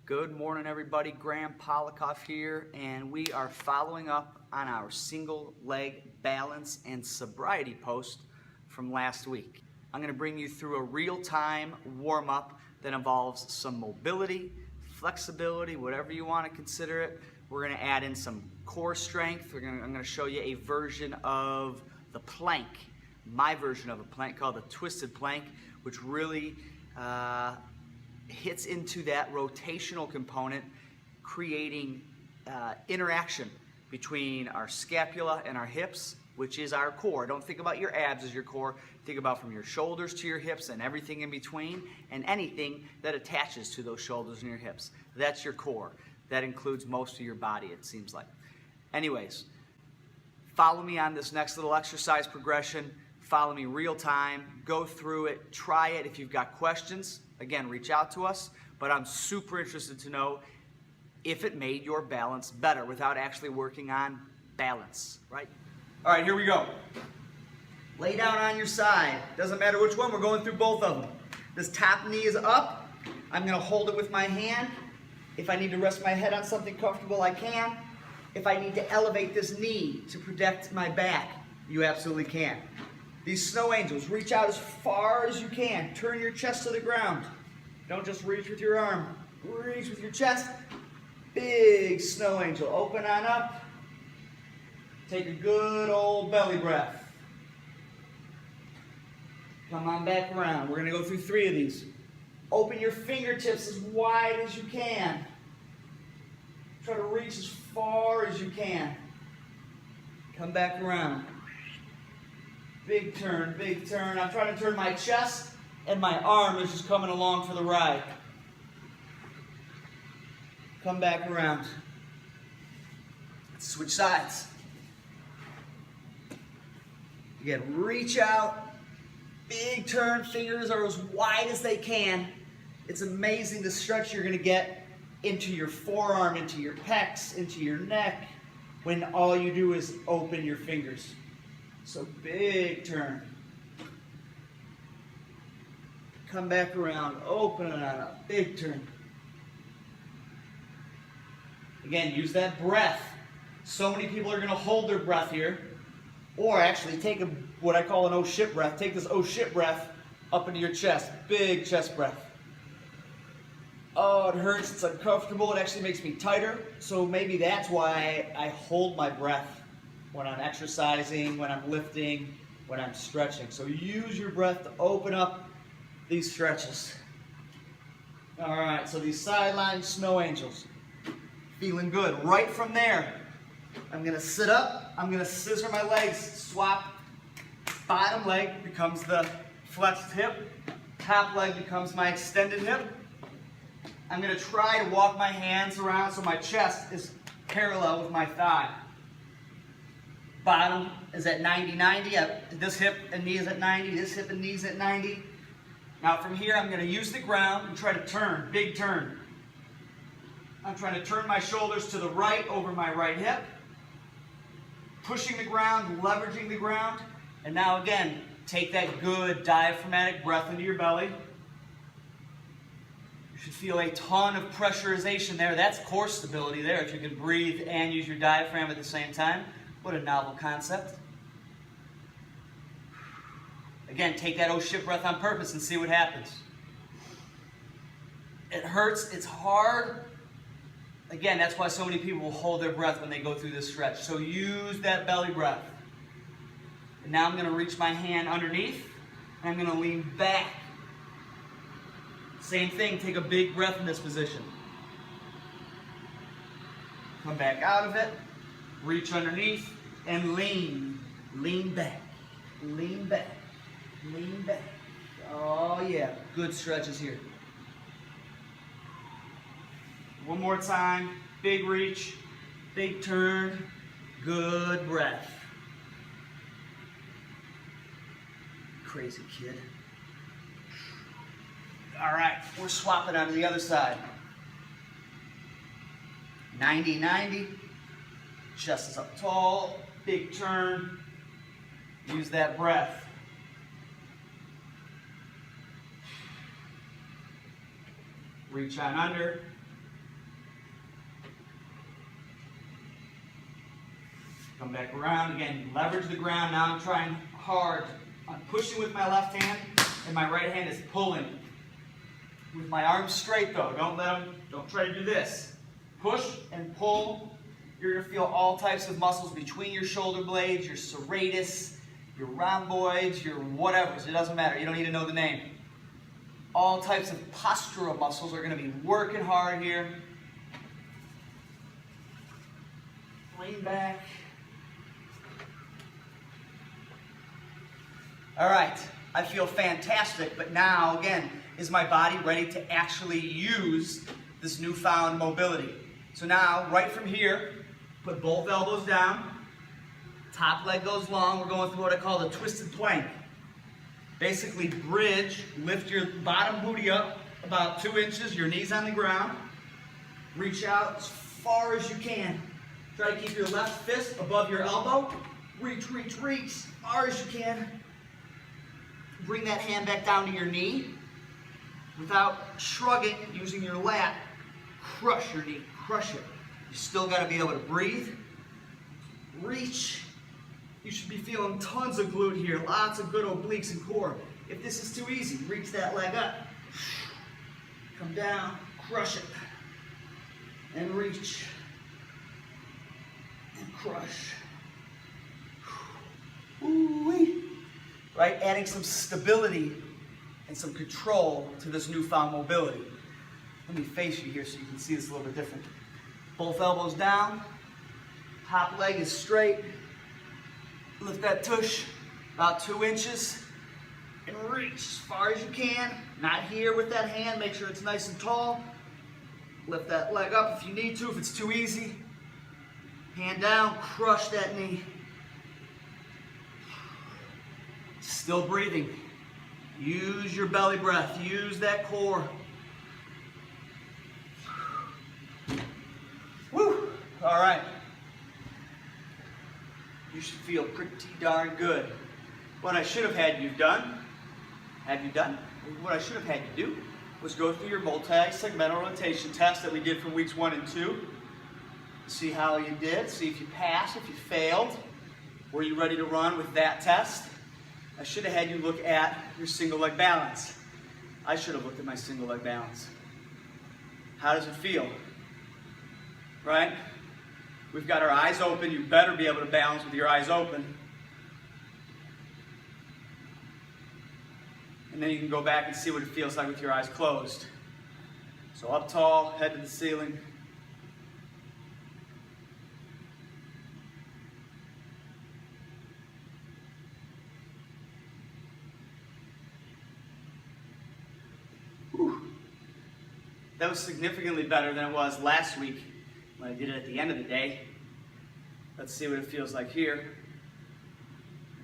Good morning, everybody. Graham Polikoff here, and we are following up on our single leg balance and sobriety post from last week. I'm going to bring you through a real-time warm-up that involves some mobility, flexibility, whatever you want to consider it. We're going to add in some core strength. I'm going to show you a version of the plank, my version of a plank called the twisted plank, which really hits into that rotational component, creating interaction between our scapula and our hips, which is our core. Don't think about your abs as your core. Think about from your shoulders to your hips and everything in between, and anything that attaches to those shoulders and your hips. That's your core. That includes most of your body, it seems like. Anyways, follow me on this next little exercise progression. Follow me real time, go through it, try it. If you've got questions, again, reach out to us, but I'm super interested to know if it made your balance better without actually working on balance, right? All right, here we go. Lay down on your side. Doesn't matter which one, we're going through both of them. This top knee is up. I'm gonna hold it with my hand. If I need to rest my head on something comfortable, I can. If I need to elevate this knee to protect my back, you absolutely can. These snow angels, reach out as far as you can. Turn your chest to the ground. Don't just reach with your arm. Reach with your chest. Big snow angel. Open on up. Take a good old belly breath. Come on back around. We're going to go through 3 of these. Open your fingertips as wide as you can. Try to reach as far as you can. Come back around. Big turn, big turn. I'm trying to turn my chest, and my arm is just coming along for the ride. Come back around. Let's switch sides. Again, reach out. Big turn. Fingers are as wide as they can. It's amazing the stretch you're going to get into your forearm, into your pecs, into your neck, when all you do is open your fingers. So big turn. Come back around, open it on up, big turn. Again, use that breath. So many people are going to hold their breath here, or actually take what I call an oh shit breath. Take this oh shit breath up into your chest, big chest breath. Oh, it hurts, it's uncomfortable, it actually makes me tighter, so maybe that's why I hold my breath when I'm exercising, when I'm lifting, when I'm stretching. So use your breath to open up these stretches. All right, so these sideline snow angels. Feeling good. Right from there, I'm gonna sit up, I'm gonna scissor my legs, swap. Bottom leg becomes the flexed hip. Top leg becomes my extended hip. I'm gonna try to walk my hands around so my chest is parallel with my thigh. Bottom is at 90-90. This hip and knee is at 90. This hip and knee is at 90. Now from here, I'm going to use the ground and try to turn, big turn. I'm trying to turn my shoulders to the right over my right hip. Pushing the ground, leveraging the ground. And now again, take that good diaphragmatic breath into your belly. You should feel a ton of pressurization there. That's core stability there, if you can breathe and use your diaphragm at the same time. What a novel concept. Again, take that oh shit breath on purpose and see what happens. It hurts, it's hard. Again, that's why so many people will hold their breath when they go through this stretch. So use that belly breath. And now I'm going to reach my hand underneath, and I'm going to lean back. Same thing, take a big breath in this position. Come back out of it. Reach underneath and lean. Lean back. Lean back. Lean back. Oh yeah, good stretches here. One more time. Big reach. Big turn. Good breath. Crazy kid. All right, we're swapping onto the other side. 90-90. Chest is up tall, big turn. Use that breath. Reach on under, Come back around, again, leverage the ground. Now I'm trying hard. I'm pushing with my left hand, and my right hand is pulling. With my arms straight though, don't try to do this. Push and pull. You're gonna feel all types of muscles between your shoulder blades, your serratus, your rhomboids, your whatevers. It doesn't matter, you don't need to know the name. All types of postural muscles are gonna be working hard here. Lean back. All right, I feel fantastic, but now, again, is my body ready to actually use this newfound mobility? So now, right from here, put both elbows down, top leg goes long, we're going through what I call the twisted plank. Basically bridge, lift your bottom booty up about 2 inches, your knees on the ground, reach out as far as you can. Try to keep your left fist above your elbow, reach, reach, reach, as far as you can. Bring that hand back down to your knee without shrugging, using your lat. Crush your knee, crush it. You still got to be able to breathe. Reach. You should be feeling tons of glute here, lots of good obliques and core. If this is too easy, reach that leg up. Come down, crush it. And reach. And crush. Ooh-wee. Right? Adding some stability and some control to this newfound mobility. Let me face you here so you can see this a little bit different. Both elbows down, top leg is straight. Lift that tush about 2 inches and reach as far as you can. Not here with that hand, make sure it's nice and tall. Lift that leg up if you need to, if it's too easy. Hand down, crush that knee. Still breathing. Use your belly breath. Use that core. Woo! All right. You should feel pretty darn good. What I should have had you done, what I should have had you do was go through your multi-segmental rotation test that we did for weeks 1 and 2. See how you did, see if you passed, if you failed. Were you ready to run with that test? I should have had you look at your single leg balance. I should have looked at my single leg balance. How does it feel? Right? We've got our eyes open. You better be able to balance with your eyes open. And then you can go back and see what it feels like with your eyes closed. So up tall, head to the ceiling. That was significantly better than it was last week when I did it at the end of the day. Let's see what it feels like here.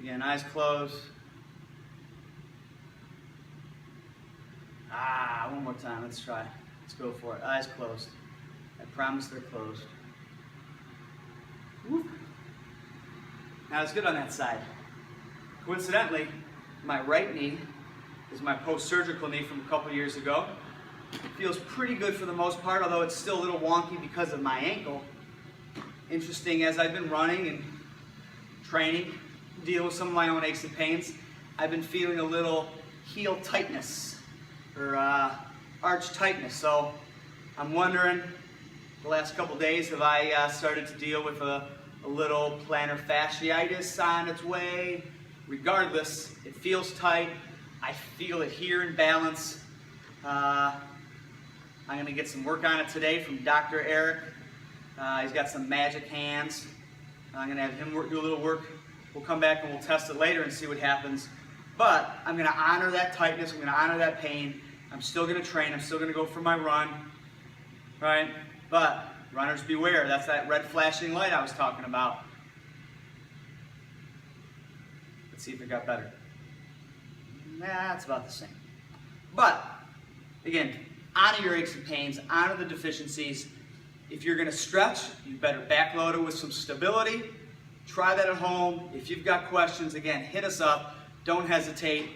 Again, eyes closed. One more time, let's try. Let's go for it. Eyes closed. I promise they're closed. Woo. Now it's good on that side. Coincidentally, my right knee is my post-surgical knee from a couple years ago. It feels pretty good for the most part, although it's still a little wonky because of my ankle. Interesting, as I've been running and training, dealing with some of my own aches and pains, I've been feeling a little heel tightness or arch tightness. So I'm wondering, the last couple days, have I started to deal with a little plantar fasciitis on its way? Regardless, it feels tight. I feel it here in balance. I'm going to get some work on it today from Dr. Eric. He's got some magic hands. I'm going to have him do a little work. We'll come back and we'll test it later and see what happens. But I'm going to honor that tightness. I'm going to honor that pain. I'm still going to train. I'm still going to go for my run. Right? But runners beware. That's that red flashing light I was talking about. Let's see if it got better. Nah, it's about the same. But, again, honor your aches and pains, honor the deficiencies. If you're going to stretch, you better backload it with some stability. Try that at home. If you've got questions, again, hit us up. Don't hesitate.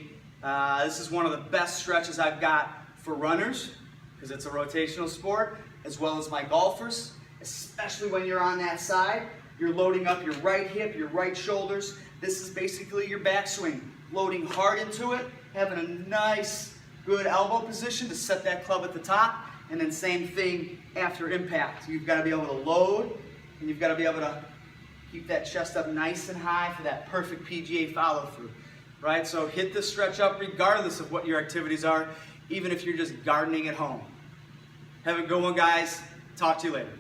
This is one of the best stretches I've got for runners because it's a rotational sport, as well as my golfers, especially when you're on that side. You're loading up your right hip, your right shoulders. This is basically your backswing. Loading hard into it, having a nice, good elbow position to set that club at the top, and then same thing after impact. You've got to be able to load, and you've got to be able to keep that chest up nice and high for that perfect PGA follow through, right? So hit the stretch up regardless of what your activities are, even if you're just gardening at home. Have a good one, guys. Talk to you later.